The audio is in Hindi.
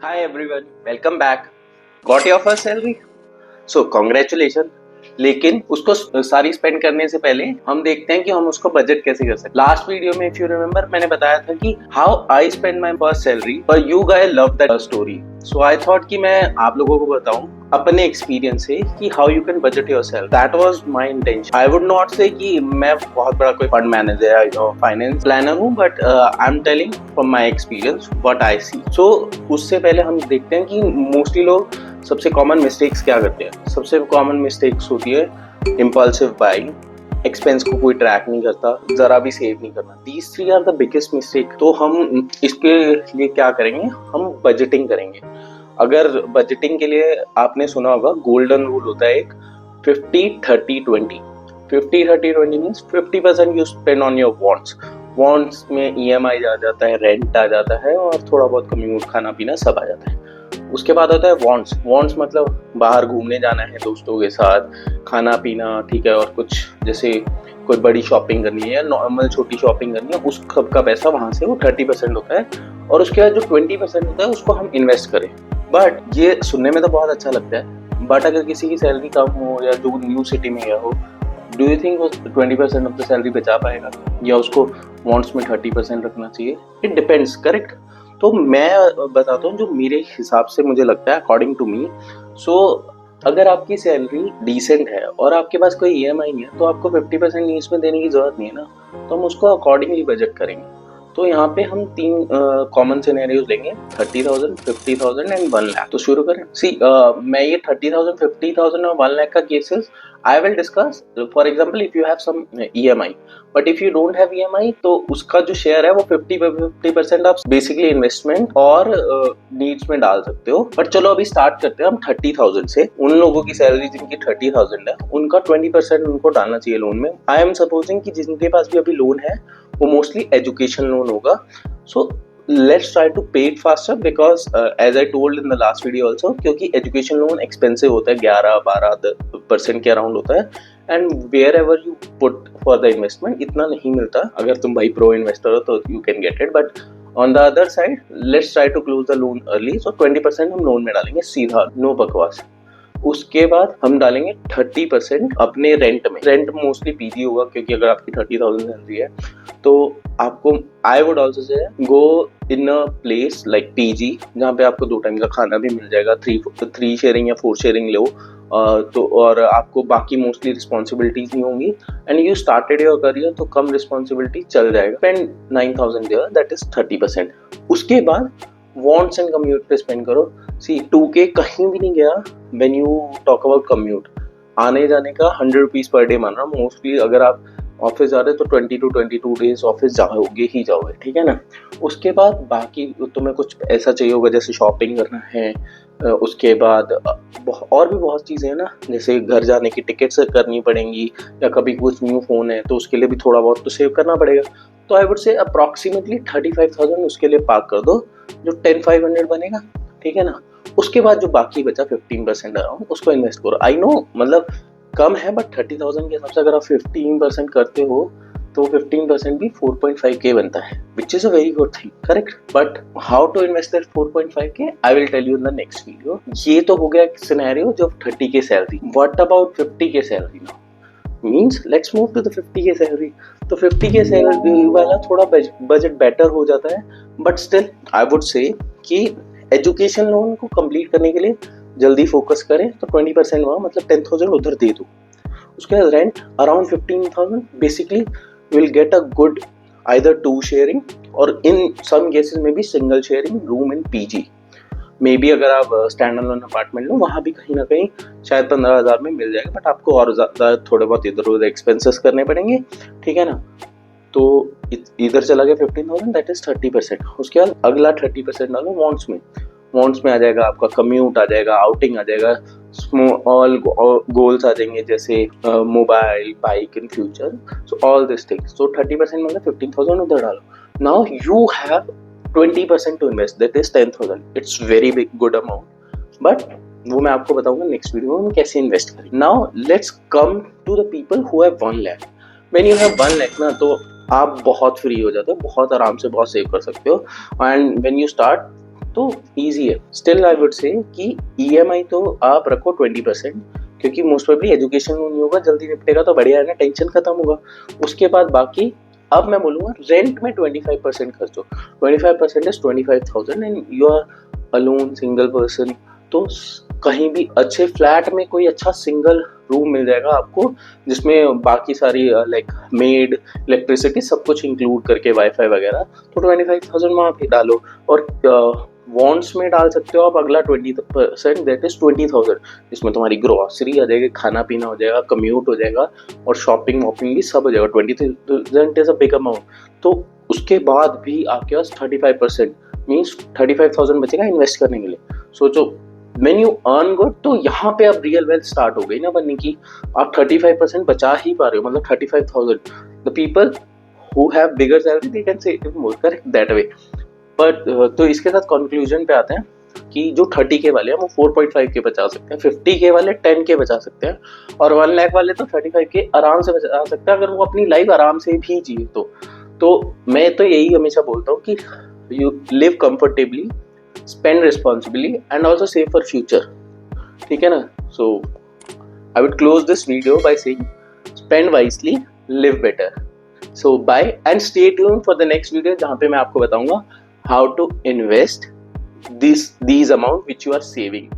Hi everyone, welcome back. Got your first salary? So congratulations. लेकिन उसको सारी स्पेंड करने से पहले हम देखते हैं कि हम उसको बजट कैसे कर सकते हैं। लास्ट वीडियो में इफ यू रिमेम्बर मैंने बताया था कि how I spend my first salary, पर you guys love that story, so I thought कि मैं आप लोगों को बताऊं अपने एक्सपीरियंस से कि how you can budget yourself. That was my intention. I would not say कि मैं बहुत बड़ा कोई फंड मैनेजर या फाइनेंस प्लानर हूं, but I am telling from my experience what I see. So उससे पहले हम देखते हैं कि मोस्टली लोग सबसे कॉमन मिस्टेक्स क्या करते हैं। सबसे कॉमन मिस्टेक्स होती है इम्पल्सिव बाइंग, एक्सपेंस को कोई ट्रैक नहीं करता, जरा भी सेव नहीं करना। These three are the biggest mistake. तो हम इसके लिए क्या करेंगे, हम बजटिंग करेंगे। अगर बजटिंग के लिए आपने सुना होगा गोल्डन रूल होता है एक 50-30-20। 50-30-20 means 50% you spend on your wants में EMI आ जाता है, रेंट आ जाता है और थोड़ा बहुत कम्यूट, खाना पीना सब आ जाता है। उसके बाद होता है वॉन्ट्स मतलब बाहर घूमने जाना है दोस्तों के साथ, खाना पीना, ठीक है, और कुछ जैसे कोई बड़ी शॉपिंग करनी है या नॉर्मल छोटी शॉपिंग करनी है, उस सब का पैसा वहाँ से वो 30% होता है। और उसके बाद जो 20% होता है उसको हम इन्वेस्ट करें। बट ये सुनने में तो बहुत अच्छा लगता है, बट अगर किसी की सैलरी कम हो या जो न्यू सिटी में गया हो, डू यू थिंक वो 20% ऑफ द सैलरी बचा पाएगा या उसको वॉन्ट्स में 30% रखना चाहिए? It depends, correct. तो मैं बताता हूँ जो मेरे हिसाब से मुझे लगता है अकॉर्डिंग टू मी। सो अगर आपकी सैलरी डिसेंट है और आपके पास कोई EMI नहीं है तो आपको 50% नीड्स में देने की जरूरत नहीं है ना, तो हम उसको अकॉर्डिंगली बजट करेंगे। तो यहाँ पे हम तीन कॉमन सिनेरियोज लेंगे, 30,000, 50,000 एंड 1 लाख। तो शुरू करें। सी मैं ये 30,000, 50,000 और 1 लाख का cases I will discuss. For example if you have some EMI, but if you don't have EMI तो उसका जो शेयर है वो 50% आप बेसिकली इन्वेस्टमेंट और नीड्स में डाल सकते हो। बट चलो अभी स्टार्ट करते हैं हम 30,000 से। उन लोगों की सैलरी जिनकी 30,000 है उनका 20% उनको डालना चाहिए लोन में। आई एम सपोजिंग कि जिनके पास भी अभी लोन है वो मोस्टली एजुकेशन लोन होगा। सो let's try to pay it faster because as I told in the last video also, क्योंकि एजुकेशन लोन एक्सपेंसिव होता है, 11-12% के अराउंड होता है, and wherever you put for the investment इतना नहीं मिलता। अगर तुम भाई प्रो इन्वेस्टर हो तो you can get it, but on the other side let's try to close the loan early. So 20% हम लोन में डालेंगे सीधा, नो बकवास। उसके बाद हम डालेंगे 30% अपने रेंट में। रेंट मोस्टली PG होगा क्योंकि अगर आपकी 30,000 सैलरी है तो आपको, I would also say go in a place like PG जहाँ पे आपको 2 टाइम का खाना भी मिल जाएगा, 3 शेयरिंग या 4 शेयरिंग लो, तो और आपको बाकी मोस्टली रिस्पॉन्सिबिलिटीज नहीं होंगी and you started your career तो कम रिस्पॉन्सिबिलिटी चल जाएगा। Spend 9,000 there, that is 30%। उसके बाद वॉन्ट्स एंड कम्यूट पे स्पेंड करो। सी 2K कहीं भी नहीं गया when you talk about commute. आने जाने का 100 रुपीज पर डे मान रहा हूँ मोस्टली। अगर आप ऑफिस जा रहे हो तो 22 डेज ऑफिस जाओगे ही जाओगे, ठीक है ना। उसके बाद बाकी तुम्हें कुछ ऐसा चाहिए होगा जैसे शॉपिंग करना है, उसके बाद और भी बहुत चीज़ें हैं ना, जैसे घर जाने की टिकट्स करनी पड़ेंगी या कभी कुछ न्यू फ़ोन है तो उसके लिए भी थोड़ा बहुत तो सेव करना पड़ेगा। तो आई वुड से अप्रॉक्सीमेटली 35,000 उसके लिए पार्क कर दो, जो 10,500 बनेगा, ठीक है ना। उसके बाद जो बाकी बचा 15% अराउंड उसको इन्वेस्ट करो। आई नो मतलब कम है, बट 30,000 के हिसाब से अगर आप 15% करते हो तो 15% भी 4.5K बनता है, which is a very good thing, correct. But how to invest that 4.5K I will tell you in the next video. ये तो हो गया सिनेरियो जो 30K salary. What about 50K salary now? Means let's move to the 50K salary. तो 50K सैलरी वाला थोड़ा बजट बेटर हो जाता है, but still I would say कि एजुकेशन लोन को कंप्लीट करने के लिए जल्दी फोकस करें तो 20% वहाँ, मतलब 10,000 उधर दे दो। उसके बाद rent around 15,000, basically you will get a good either 2 sharing और इन सम केसेस में भी single sharing room in PG। May be अगर आप स्टैंड अलोन अपार्टमेंट लो वहाँ भी कहीं ना कहीं शायद 15,000 में मिल जाएगा, बट आपको और ज़्यादा थोड़े बहुत इधर उधर एक्सपेंसेस करने पड़ेंगे, ठीक है ना। तो इधर चला गया 15,000, दैट इज 30%। उसके बाद अगला 30% डालो वॉन्ट्स में। वॉन्ट्स में आ जाएगा आपका कम्यूट, आ जाएगा आउटिंग, आ जाएगा स्मॉल गोल्स आ जाएंगे जैसे mobile, bike in future, so all this things. So 30% मतलब 15,000 उधर डालो। Now you have 20% to invest, that is 10,000। It's very big good amount, but वो मैं आपको बताऊंगा नेक्स्ट वीडियो में कैसे इन्वेस्ट करें। Now let's come to the people who have 1 lakh. When you have 1 lakh ना तो आप बहुत फ्री हो जाते हो, बहुत आराम से बहुत सेव कर सकते हो। एंड व्हेन यू स्टार्ट तो ईजी है। स्टिल आई वुड से कि EMI तो आप रखो 20%, क्योंकि मोस्ट प्रोबेबली एजुकेशन नहीं होगा, जल्दी निपटेगा तो बढ़िया है ना, टेंशन खत्म होगा। उसके बाद बाकी अब मैं बोलूँगा रेंट में 25% खर्चो। 25% is 25,000 and you are alone single person, तो कहीं भी अच्छे फ्लैट में कोई अच्छा सिंगल रूम मिल जाएगा आपको, जिसमें बाकी सारी लाइक मेड, इलेक्ट्रिसिटी सब कुछ इंक्लूड करके, वाईफाई वगैरह, तो 25,000 वहाँ पे डालो। और वॉन्ट्स में डाल सकते हो आप अगला 20%, दैट इज 20,000, जिसमें तुम्हारी ग्रोसरी आ जाएगी, खाना पीना हो जाएगा, कम्यूट हो जाएगा और शॉपिंग वॉपिंग भी सब हो जाएगा। 20,000 इज अ बिग अमाउंट। तो उसके बाद भी आपके पास 35% मीन्स 35,000 बचेगा इन्वेस्ट करने के लिए। सोचो, when you earn good, तो यहाँ पे अब रियल वेल्थ स्टार्ट हो गई ना बनने की। आप 35% बचा ही पा रहे हो, मतलब 35,000। The people who have bigger salary they can save more, correct, that way. But तो इसके साथ कंक्लूजन पे आते हैं कि जो 30K वाले हैं वो 4.5K बचा सकते हैं, 50K वाले 10K बचा सकते हैं, और 1 लाख वाले तो 35K आराम से बचा सकते हैं, अगर वो अपनी लाइफ आराम से भी जिए तो मैं तो यही हमेशा बोलता हूँ कि you live comfortably, spend responsibly and also save for future, ठीक है ना। So I would close this video by saying spend wisely, live better. So bye and stay tuned for the next video, जहाँ पे मैं आपको बताऊंगा how to invest these amount which you are saving.